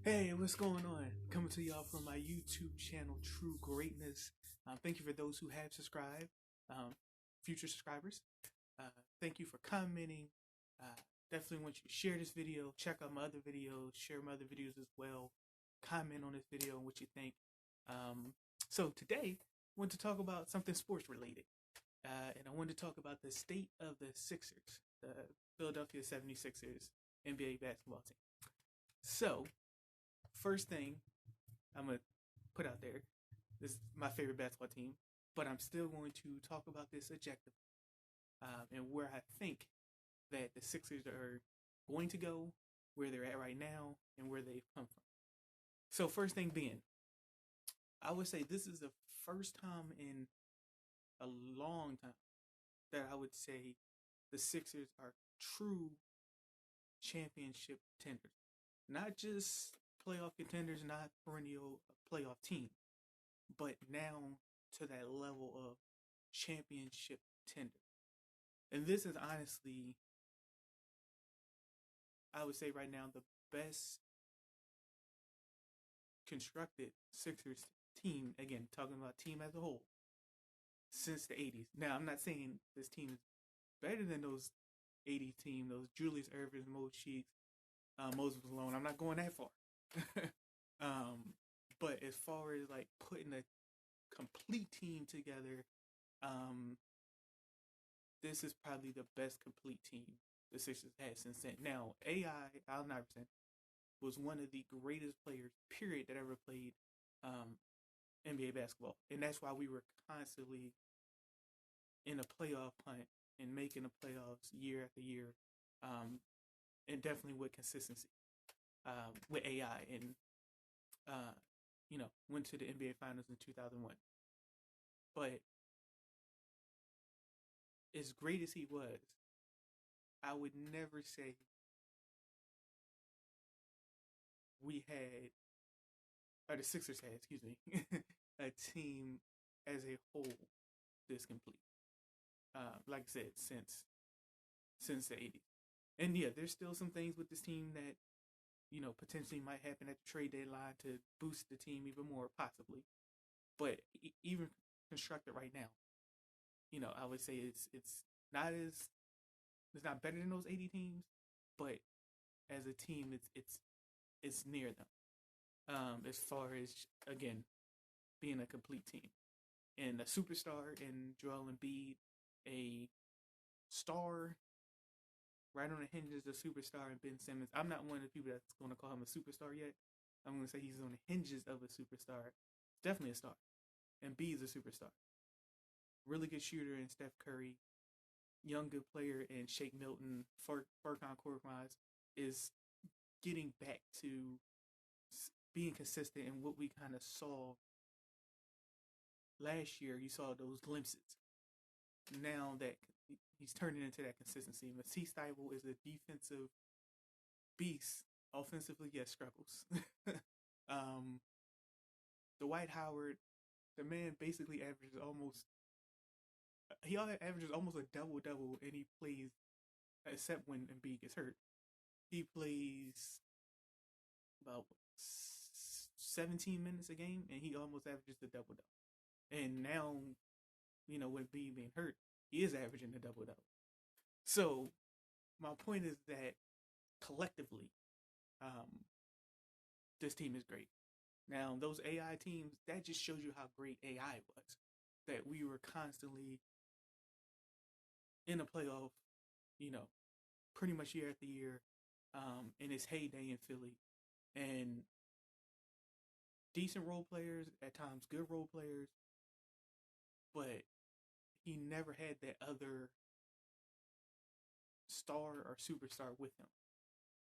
Hey, what's going on? Coming to y'all from my YouTube channel, True Greatness. Thank you for those who have subscribed, um, future subscribers. Uh, Thank you for commenting. Uh, Definitely want you to share this video, check out my other videos, share my other videos as well. Comment on this video and what you think. So today, I want to talk about something sports related. And I wanted to talk about the state of the Sixers, the Philadelphia 76ers NBA basketball team. So, first thing I'm gonna put out there. This is my favorite basketball team, but I'm still going to talk about this objectively and where I think that the Sixers are going to go, where they're at right now, and where they've come from. So first thing being, I would say this is the first time in a long time that I would say the Sixers are true championship contenders, not just playoff contenders, not perennial playoff team, but now to that level of championship contender. And this is honestly, I would say right now, the best constructed Sixers team, again, talking about team as a whole, since the 80s. Now, I'm not saying this team is better than those 80s team, those Julius Erving, Mo Cheeks, Moses Malone. I'm not going that far. But as far as like putting a complete team together, this is probably the best complete team the Sixers had since then. Now, Allen Iverson, was one of the greatest players, period, that ever played NBA basketball. And that's why we were constantly in a playoff hunt and making the playoffs year after year, and definitely with consistency, with AI, and went to the NBA Finals in 2001. But as great as he was, I would never say the Sixers had, excuse me, a team as a whole this complete. Like I said, since the 80s. And yeah, there's still some things with this team that, potentially might happen at the trade deadline to boost the team even more, possibly. But even constructed right now, I would say it's not better than those 80 teams, but as a team, it's near them. As far as, again, being a complete team, and a superstar in Joel Embiid, a star right on the hinges of superstar in Ben Simmons. I'm not one of the people that's going to call him a superstar yet. I'm going to say he's on the hinges of a superstar. Definitely a star. And B is a superstar. Really good shooter in Steph Curry. Young good player in Shake Milton. Furkan Korkmaz is getting back to being consistent in what we kind of saw last year. You saw those glimpses. Now that he's turning into that consistency. Matisse Thybulle is a defensive beast. Offensively, yes, struggles. Dwight Howard, the man basically averages almost a double-double, and he plays, except when Embiid gets hurt, he plays about 17 minutes a game, and he almost averages the double-double. And now, with Embiid being hurt, he is averaging the double-double. So my point is that collectively, this team is great. Now, those AI teams, that just shows you how great AI was. That we were constantly in a playoff, pretty much year after year, in its heyday in Philly. And decent role players, at times good role players, but he never had that other star or superstar with him.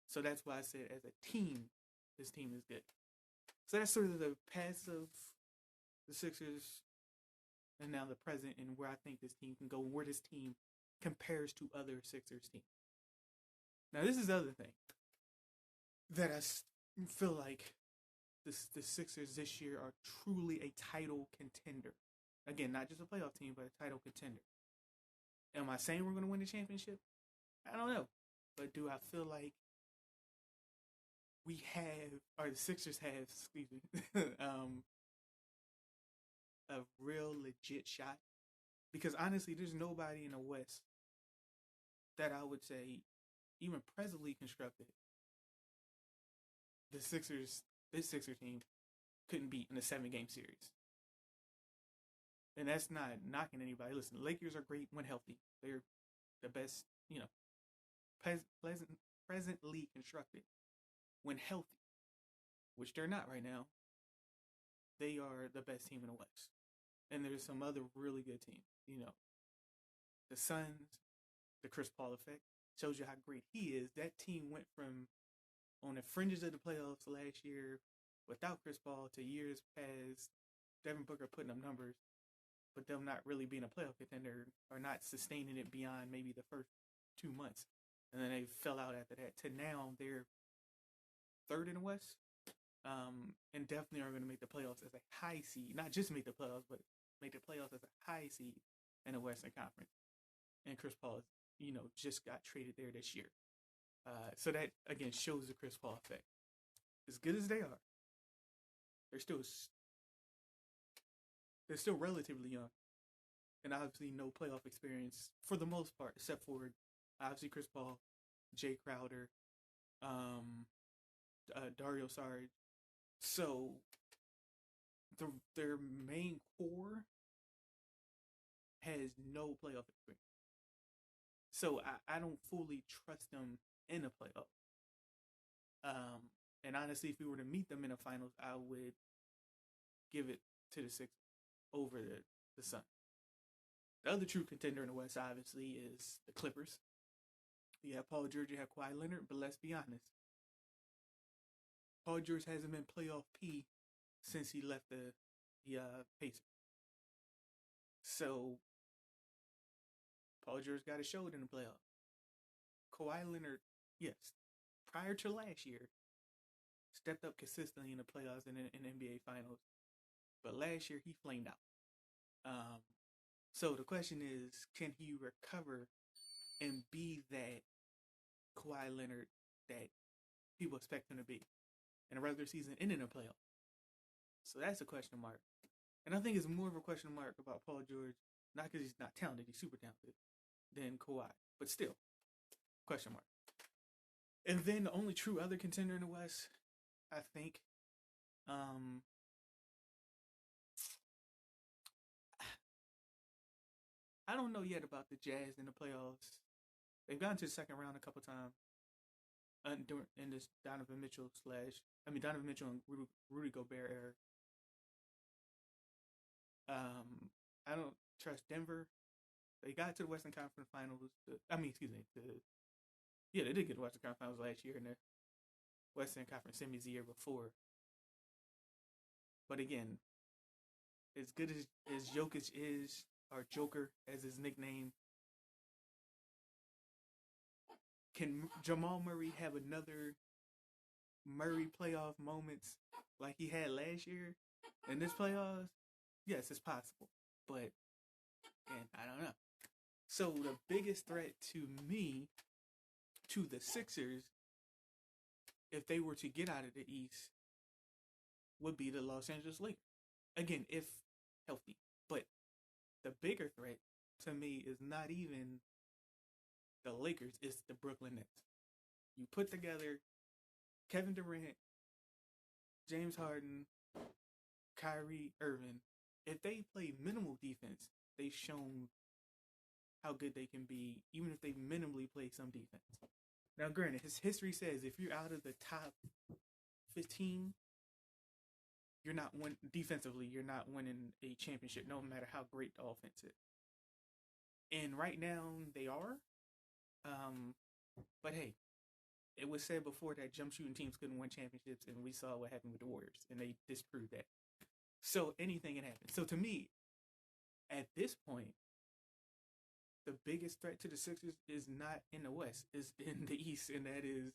So that's why I said, as a team, this team is good. So that's sort of the past of the Sixers, and now the present, and where I think this team can go, and where this team compares to other Sixers teams. Now, this is the other thing that I feel like the Sixers this year are truly a title contender. Again, not just a playoff team, but a title contender. Am I saying we're going to win the championship? I don't know. But do I feel like the Sixers have, excuse me, a real legit shot. Because honestly, there's nobody in the West that I would say, even presently constructed, this Sixer team couldn't beat in a 7-game series. And that's not knocking anybody. Listen, the Lakers are great when healthy. They're the best, presently constructed when healthy, which they're not right now. They are the best team in the West. And there's some other really good teams. The Suns, the Chris Paul effect, shows you how great he is. That team went from on the fringes of the playoffs last year without Chris Paul to years past Devin Booker putting up numbers, but them not really being a playoff contender or not sustaining it beyond maybe the first 2 months. And then they fell out after that. To now, they're third in the West, and definitely are going to make the playoffs as a high seed. Not just make the playoffs, but make the playoffs as a high seed in the Western Conference. And Chris Paul, just got traded there this year. So that, again, shows the Chris Paul effect. As good as they are, they're still relatively young. And obviously no playoff experience for the most part, except for obviously Chris Paul, Jay Crowder, Dario Saric. So their main core has no playoff experience. So I don't fully trust them in a playoff. And honestly, if we were to meet them in the finals, I would give it to the Sixers over the Suns. The other true contender in the West, obviously, is the Clippers. You have Paul George, you have Kawhi Leonard, but let's be honest. Paul George hasn't been playoff P since he left the Pacers. So Paul George got a show in the playoffs. Kawhi Leonard, yes, prior to last year, stepped up consistently in the playoffs and in NBA Finals. But last year, he flamed out. So the question is, can he recover and be that Kawhi Leonard that people expect him to be in a regular season and in a playoff? So that's a question mark. And I think it's more of a question mark about Paul George, not because he's not talented, he's super talented, than Kawhi. But still, question mark. And then the only true other contender in the West, I think, I don't know yet about the Jazz in the playoffs. They've gotten to the second round a couple times in this Donovan Mitchell and Rudy Gobert era. I don't trust Denver. They got to the Western Conference Finals. They did get to the Western Conference Finals last year and the Western Conference semis the year before. But again, as good as Jokic is, or Joker as his nickname, can Jamal Murray have another Murray playoff moments like he had last year in this playoffs? Yes, it's possible. But, and I don't know. So the biggest threat to me, to the Sixers, if they were to get out of the East, would be the Los Angeles Lakers. Again, if healthy. But the bigger threat to me is not even the Lakers, it's the Brooklyn Nets. You put together Kevin Durant, James Harden, Kyrie Irving. If they play minimal defense, they've shown how good they can be, even if they minimally play some defense. Now, granted, his history says if you're out of the top 15, you're not defensively, you're not winning a championship, no matter how great the offense is. And right now, they are. But hey, it was said before that jump shooting teams couldn't win championships, and we saw what happened with the Warriors, and they disproved that. So anything can happen. So to me, at this point, the biggest threat to the Sixers is not in the West, it's in the East, and that is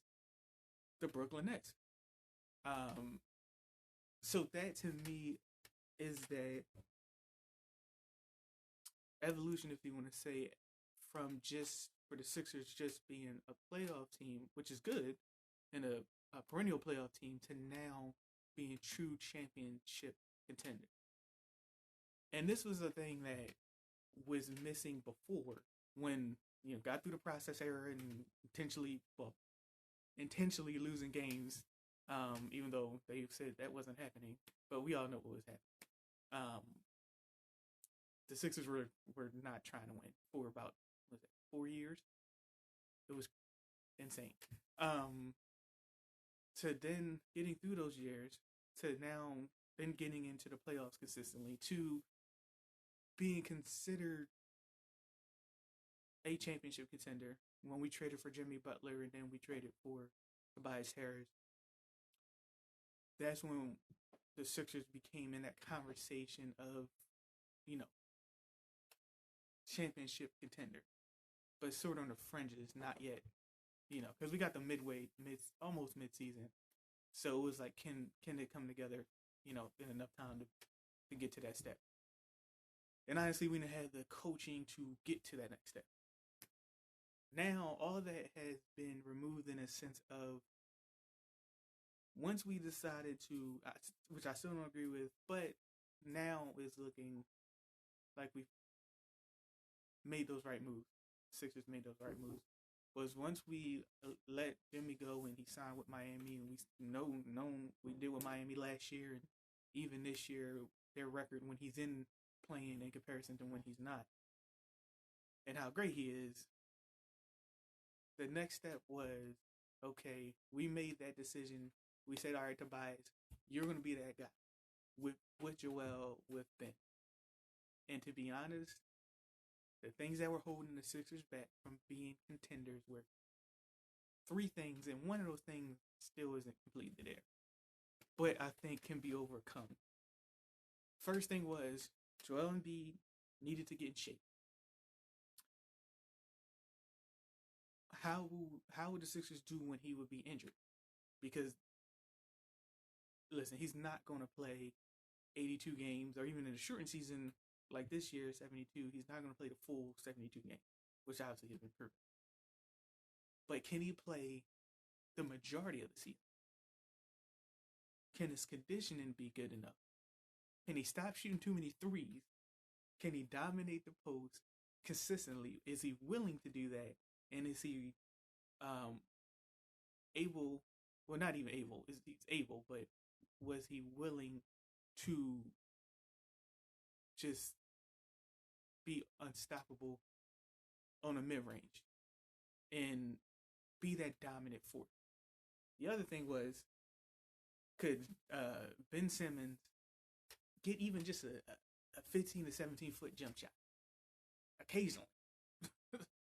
the Brooklyn Nets. So that to me is that evolution, if you want to say, from just for the Sixers just being a playoff team, which is good, and a a perennial playoff team to now being true championship contender. And this was a thing that was missing before when got through the process era and intentionally losing games, even though they said that wasn't happening, but we all know what was happening. The Sixers were not trying to win for about 4 years. It was insane. To then getting through those years to now then getting into the playoffs consistently to being considered a championship contender when we traded for Jimmy Butler and then we traded for Tobias Harris. That's when the Sixers became in that conversation of, championship contender, but sort of on the fringes, not yet, because we got the almost mid-season. So it was like, can they come together, in enough time to get to that step? And honestly, we didn't have the coaching to get to that next step. Now, all that has been removed in a sense of once we decided to, which I still don't agree with, but now is looking like we've made those right moves. Sixers made those right moves. Was once we let Jimmy go and he signed with Miami, and we know we did with Miami last year, and even this year, their record when he's in playing in comparison to when he's not, and how great he is. The next step was, okay, we made that decision. We said, all right, Tobias, you're going to be that guy with Joel, with Ben. And to be honest, the things that were holding the Sixers back from being contenders were 3 things, and one of those things still isn't completely there, but I think can be overcome. First thing was Joel Embiid needed to get in shape. How would the Sixers do when he would be injured? Because, listen, he's not going to play 82 games, or even in a shortened season like this year, 72, he's not going to play the full 72 games, which obviously has been proven. But can he play the majority of the season? Can his conditioning be good enough? Can he stop shooting too many threes? Can he dominate the post consistently? Is he willing to do that? And is he able, well, not even able, he's able, but was he willing to just be unstoppable on a mid-range and be that dominant force? The other thing was, could Ben Simmons get even just a 15 to 17 foot jump shot occasionally?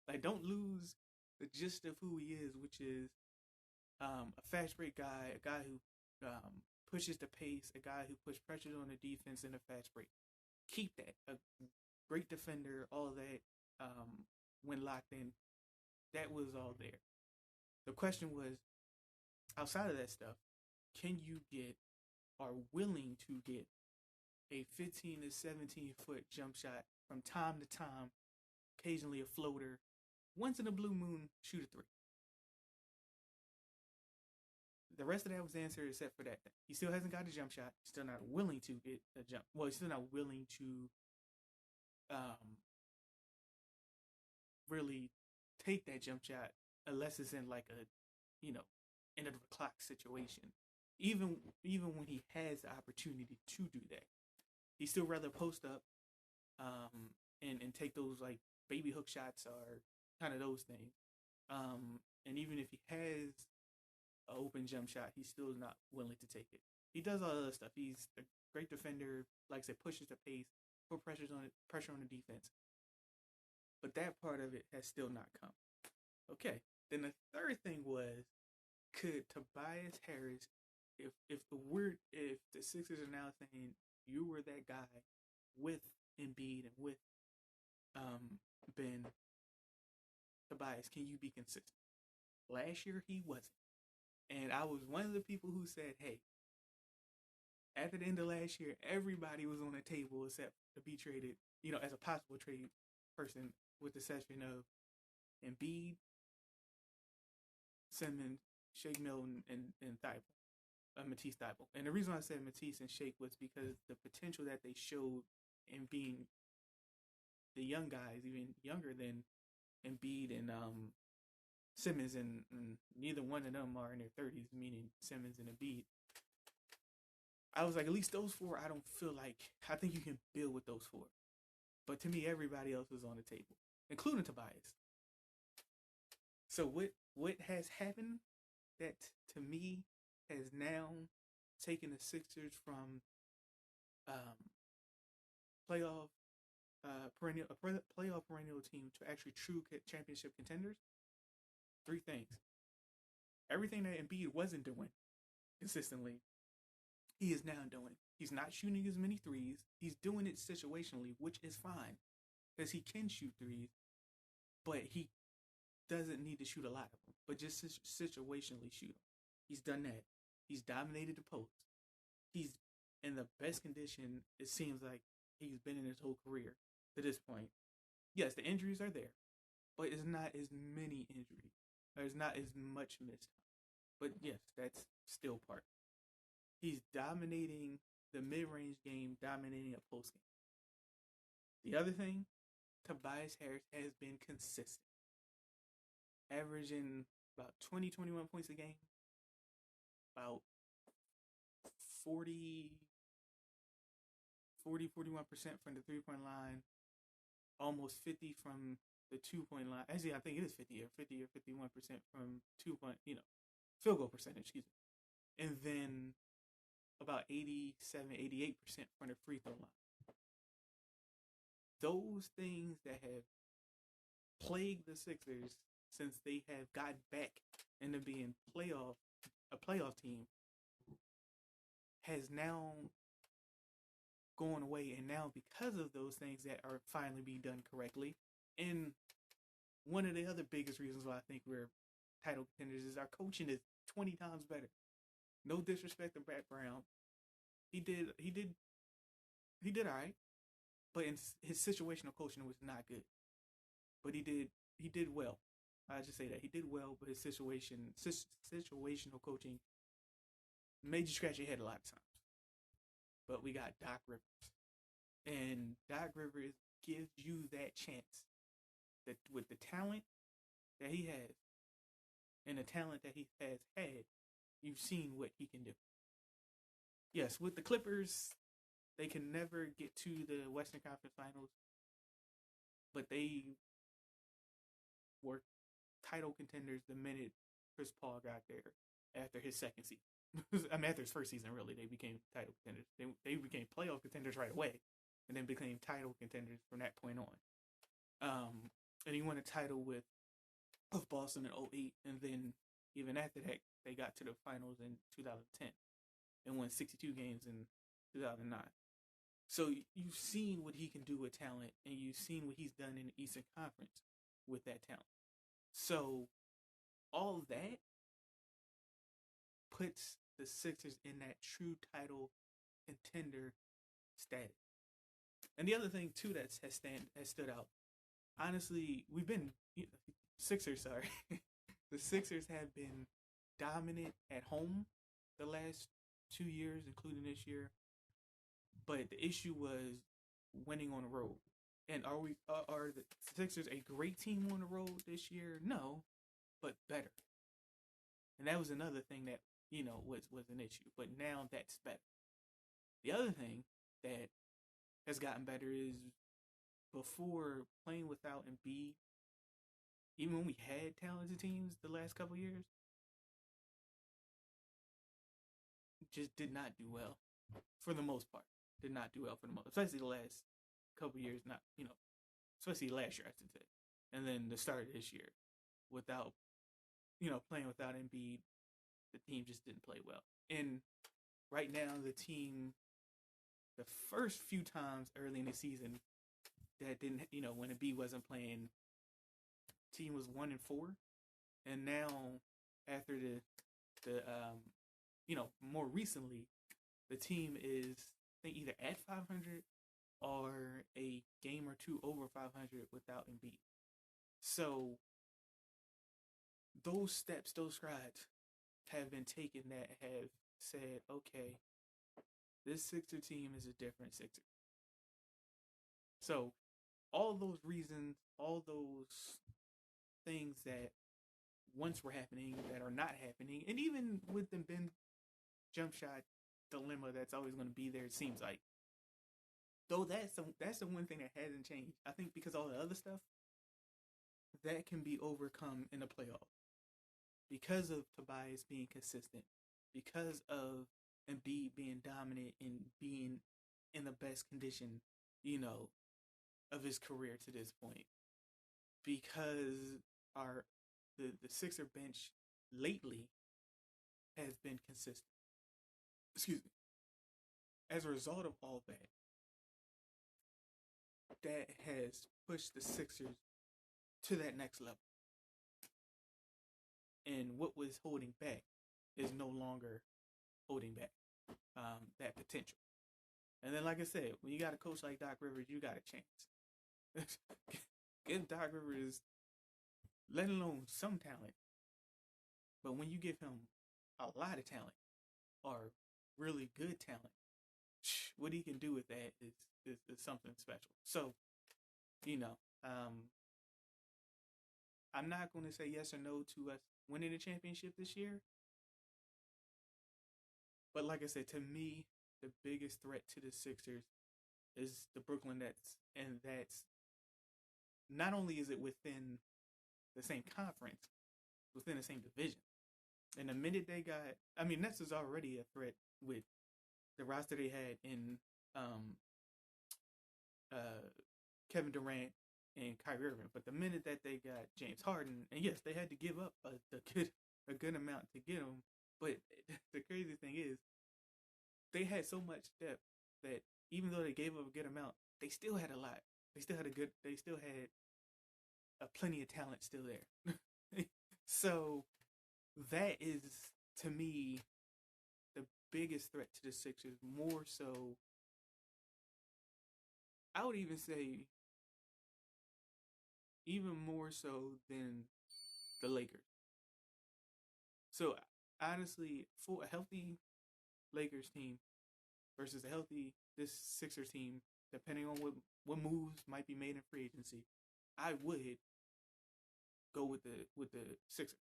Like, don't lose the gist of who he is, which is a fast break guy, a guy who pushes the pace, a guy who puts pressure on the defense in a fast break. Keep that. A great defender, all that, when locked in, that was all there. The question was, outside of that stuff, can you get, or willing to get, a 15 to 17 foot jump shot from time to time, occasionally a floater, once in a blue moon, shoot a 3? The rest of that was answered except for that. He still hasn't got a jump shot. He's still not willing to get a jump. Well, he's still not willing to really take that jump shot unless it's in like a, end of the clock situation. Even when he has the opportunity to do that, he still rather post up and take those like baby hook shots or kind of those things. And even if he has an open jump shot, he's still not willing to take it. He does all the other stuff. He's a great defender. Like I said, pushes the pace, put pressure on the defense. But that part of it has still not come. Okay. Then the third thing was, could Tobias Harris, if the Sixers are now saying you were that guy with Embiid and with Ben, Tobias, can you be consistent? Last year he wasn't. And I was one of the people who said, hey, at the end of last year, everybody was on the table except to be traded, as a possible trade person, with the exception of Embiid, Simmons, Shake Milton, and Thibault, Matisse Thibault. And the reason why I said Matisse and Shake was because the potential that they showed in being the young guys, even younger than Embiid and Simmons, and neither one of them are in their 30s, meaning Simmons and Embiid. I was like, at least those four, I think you can build with those four. But to me, everybody else is on the table, including Tobias. So what has happened that to me has now taken the Sixers from playoff perennial team to actually true championship contenders? Three things. Everything that Embiid wasn't doing consistently, he is now doing. He's not shooting as many threes. He's doing it situationally, which is fine because he can shoot threes, but he doesn't need to shoot a lot of them, but just situationally shoot them. He's done that. He's dominated the post. He's in the best condition it seems like he's been in his whole career to this point. Yes, the injuries are there, but it's not as many injuries. There's not as much missed time. But yes, that's still part. He's dominating the mid-range game, dominating a post game. The other thing, Tobias Harris has been consistent, averaging about 20, 21 points a game, about 41% from the 3-point line, almost 50 from the 2-point line. Actually, I think it is 50 or 51% from 2-point, field goal percentage, excuse me. And then about 88% from the free throw line. Those things that have plagued the Sixers since they have gotten back into being a playoff team has now gone away. And now because of those things that are finally being done correctly, and one of the other biggest reasons why I think we're title contenders is our coaching is 20 times better. No disrespect to Brett Brown. He did all right. But in his situational coaching was not good. But he did well. I just say that. He did well, but his situational coaching made you scratch your head a lot of times. But we got Doc Rivers. And Doc Rivers gives you that chance that with the talent that he has and the talent that he has had, you've seen what he can do. Yes, with the Clippers, they can never get to the Western Conference Finals, but they were title contenders the minute Chris Paul got there after his second season. I mean, after his first season, really, they became title contenders. They became playoff contenders right away, and then became title contenders from that point on. And he won a title with Boston in 2008, and then even after that, they got to the finals in 2010 and won 62 games in 2009. So you've seen what he can do with talent, and you've seen what he's done in the Eastern Conference with that talent. So all of that puts the Sixers in that true title contender status. And the other thing too that has stood out, honestly, the Sixers have been dominant at home the last 2 years, including this year. But the issue was winning on the road. And are the Sixers a great team on the road this year? No, but better. And that was another thing that, was an issue. But now that's better. The other thing that has gotten better is before playing without Embiid, even when we had talented teams the last couple of years, just did not do well for the most part. Did not do well for the most, especially the last couple of years. Not, especially last year, I should say, and then the start of this year, without, playing without Embiid, the team just didn't play well. And right now, the team, the first few times early in the season that didn't, when Embiid wasn't playing, team was 1-4, and now after the more recently, the team is, I think, either at 500 or a game or two over 500 without Embiid. So those steps, those strides, have been taken that have said, okay, this Sixer team is a different Sixer. So all those reasons, all those things that once were happening that are not happening, and even with the Ben jump shot dilemma that's always going to be there, it seems like. Though that's the one thing that hasn't changed. I think because all the other stuff that can be overcome in the playoffs because of Tobias being consistent, because of Embiid being dominant and being in the best condition, of his career to this point, because the Sixer bench lately has been consistent. Excuse me. As a result of all that has pushed the Sixers to that next level. And what was holding back is no longer holding back that potential. And then, like I said, when you got a coach like Doc Rivers, you got a chance. Give Doc Rivers, let alone some talent, but when you give him a lot of talent or really good talent, what he can do with that is something special. So, I'm not going to say yes or no to us winning the championship this year. But like I said, to me, the biggest threat to the Sixers is the Brooklyn Nets. And that's not only is it within the same conference, within the same division. And the minute they got, Nets is already a threat with the roster they had in Kevin Durant and Kyrie Irving. But the minute that they got James Harden, and yes, they had to give up a good amount to get him. But the crazy thing is, they had so much depth that even though they gave up a good amount, they still had a lot. They still had plenty of talent still there. So that is, to me, the biggest threat to the Sixers. More so, I would even say, even more so than the Lakers. So honestly, for a healthy Lakers team versus a healthy this Sixers team, depending on what moves might be made in free agency, I would go with the Sixers.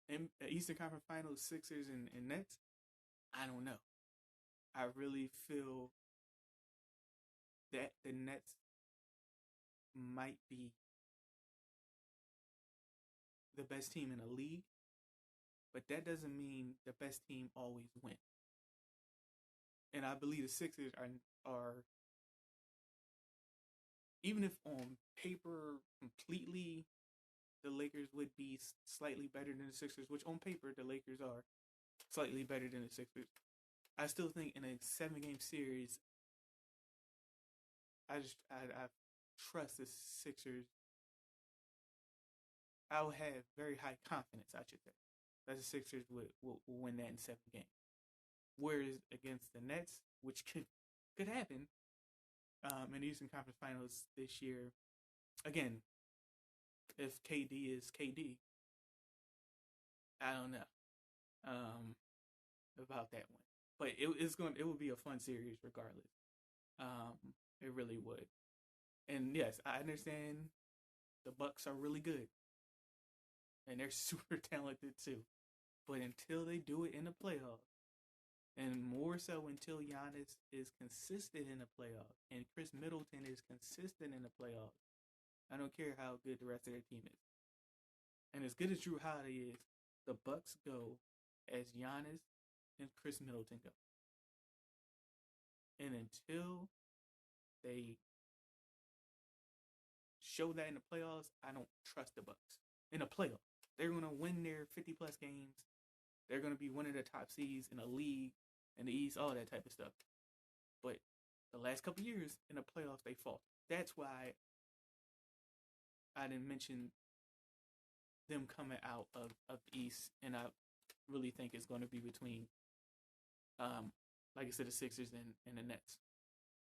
And Eastern Conference Finals, Sixers and Nets, I don't know. I really feel that the Nets might be the best team in the league, but that doesn't mean the best team always wins. And I believe the Sixers are even if on paper completely the Lakers would be slightly better than the Sixers, which on paper the Lakers are slightly better than the Sixers, I still think in a 7-game series, I trust the Sixers. I'll have very high confidence, I should say, that the Sixers will win that in 7 games. Whereas against the Nets, which could happen in the Eastern Conference Finals this year, again, if KD is KD, I don't know about that one. But it would be a fun series regardless. It really would. And yes, I understand the Bucks are really good. And they're super talented too. But until they do it in the playoffs, and more so until Giannis is consistent in the playoffs and Chris Middleton is consistent in the playoffs, I don't care how good the rest of their team is. And as good as Drew Holiday is, the Bucks go as Giannis and Chris Middleton go. And until they show that in the playoffs, I don't trust the Bucks. In the playoffs, they're going to win their 50-plus games. They're going to be one of the top seeds in the league, in the East, all that type of stuff. But the last couple years in the playoffs, they fall. That's why I didn't mention them coming out of the East, and I really think it's going to be between, like I said, the Sixers and the Nets.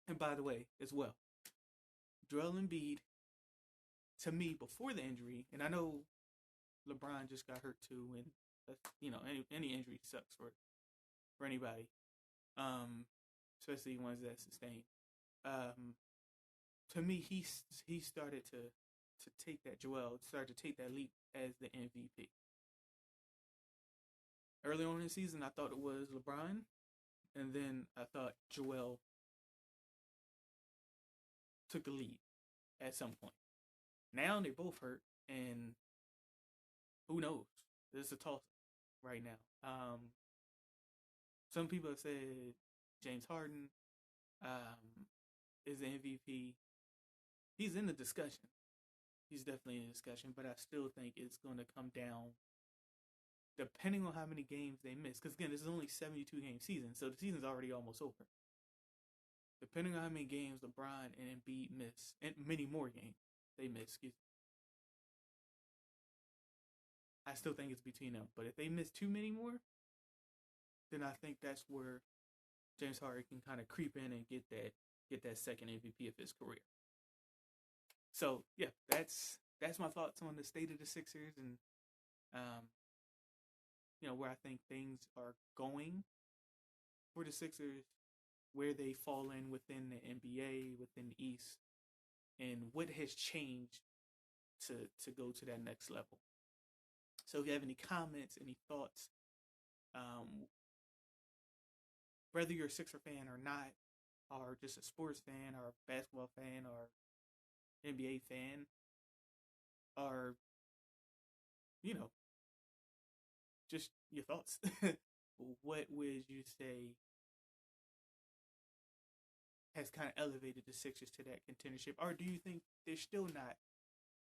And by the way, as well, Joel Embiid, to me, before the injury, and I know LeBron just got hurt too, and You know, any injury sucks for anybody, especially ones that sustain. To me, he started to take that Joel started to take that leap as the MVP. Early on in the season, I thought it was LeBron, and then I thought Joel took the lead at some point. Now they both hurt, and who knows? This is a toss right now. Some people have said James Harden is the MVP. He's in the discussion. He's definitely in the discussion, but I still think it's going to come down depending on how many games they miss. Because again, this is only 72 game season, so the season's already almost over. Depending on how many games LeBron and Embiid miss, and many more games they miss, excuse me, I still think it's between them. But if they miss too many more, then I think that's where James Harden can kind of creep in and get that second MVP of his career. So yeah, that's my thoughts on the state of the Sixers and you know, where I think things are going for the Sixers, where they fall in within the NBA, within the East, and what has changed to go to that next level. So if you have any comments, any thoughts, whether you're a Sixer fan or not, or just a sports fan or a basketball fan or NBA fan, or, you know, just your thoughts. What would you say has kind of elevated the Sixers to that contendership? Or do you think they're still not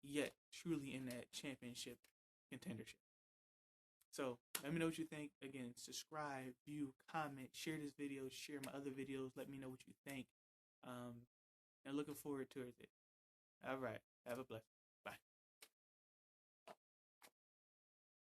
yet truly in that championship contendership? So let me know what you think. Again, subscribe, view, comment, share this video, share my other videos. Let me know what you think. And looking forward to it. All right. Have a blessing. Bye.